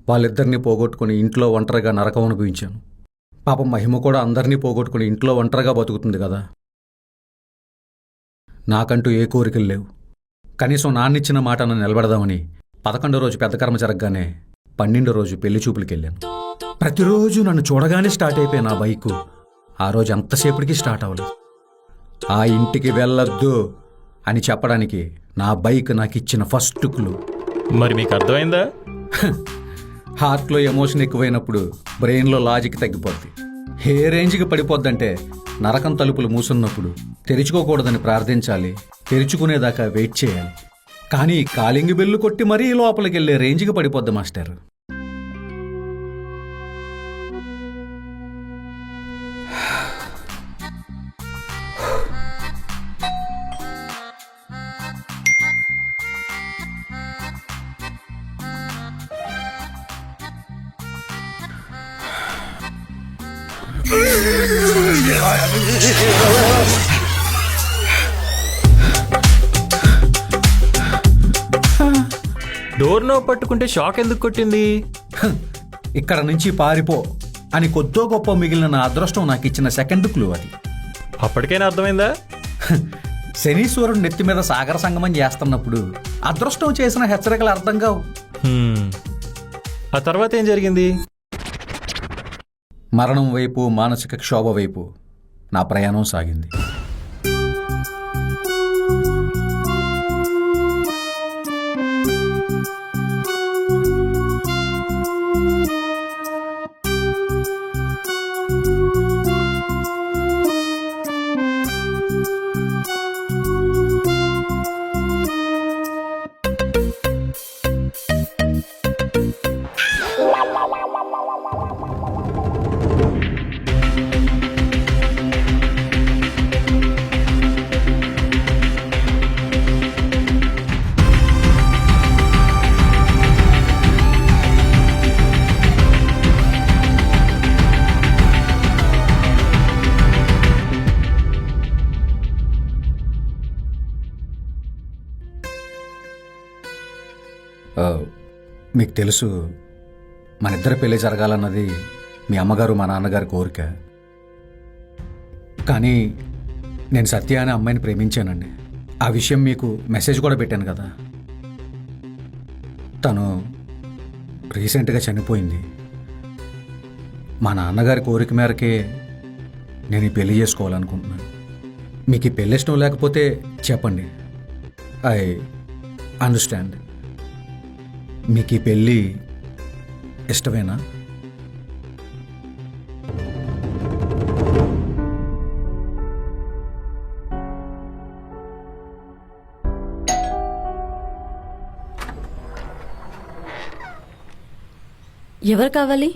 వాళ్ళిద్దరినీ పోగొట్టుకుని ఇంట్లో ఒంటరిగా నరకం అనుభవించాను. పాపం మహిమ కూడా అందరినీ పోగొట్టుకుని ఇంట్లో ఒంటరిగా బతుకుతుంది కదా. నాకంటూ ఏ కోరికలు లేవు. కనీసం నాన్నిచ్చిన మాట నన్ను నిలబెడదామని 11వ రోజు పెద్ద కర్మ జరగగానే 12వ రోజు పెళ్లి చూపులకి వెళ్ళాను. ప్రతిరోజు నన్ను చూడగానే స్టార్ట్ అయిపోయి నా బైకు ఆ రోజు ఎంతసేపటికి స్టార్ట్ అవ్వలేదు. ఆ ఇంటికి వెళ్ళొద్దు అని చెప్పడానికి నా బైక్ నాకు ఇచ్చిన ఫస్ట్ క్లూ. మరి మీకు అర్థమైందా? హార్ట్లో ఎమోషన్ ఎక్కువైనప్పుడు బ్రెయిన్లో లాజిక్ తగ్గిపోద్ది. ఏ రేంజ్కి పడిపోద్దంటే నరకం తలుపులు మూసున్నప్పుడు తెరుచుకోకూడదని ప్రార్థించాలి, తెరుచుకునేదాకా వెయిట్ చేయాలి. కానీ కాలింగ్ బెల్లు కొట్టి మరీ లోపలికి వెళ్ళే రేంజ్కి పడిపోద్ది మాస్టర్. డోర్ నో పట్టుకుంటే షాక్ ఎందుకు కొట్టింది? ఇక్కడ నుంచి పారిపో అని కొద్దో గొప్ప మిగిలిన నా అదృష్టం నాకు ఇచ్చిన సెకండ్ క్లూ అది. అప్పటికైనా అర్థమైందా? శనీశ్వరుడు నెత్తి మీద సాగర సంగమం చేస్తున్నప్పుడు అదృష్టం చేసిన హెచ్చరికలు అర్థం కావు. ఆ తర్వాత ఏం జరిగింది? మరణం వైపు, మానసిక క్షోభ వైపు నా ప్రయాణం సాగింది. మీకు తెలుసు, మన ఇద్దరి పెళ్లి జరగాలన్నది మీ అమ్మగారు మా నాన్నగారి కోరిక. కానీ నేను సత్య అనే అమ్మాయిని ప్రేమించానండి. ఆ విషయం మీకు మెసేజ్ కూడా పెట్టాను కదా. తను రీసెంట్గా చనిపోయింది. మా నాన్నగారి కోరిక మేరకే నేను ఈ పెళ్లి చేసుకోవాలనుకుంటున్నాను. మీకు ఈ పెళ్లి ఇష్టం లేకపోతే చెప్పండి, ఐ అండర్స్టాండ్. మీకు ఈ పెళ్ళి ఇష్టమేనా? ఎవరు కావాలి?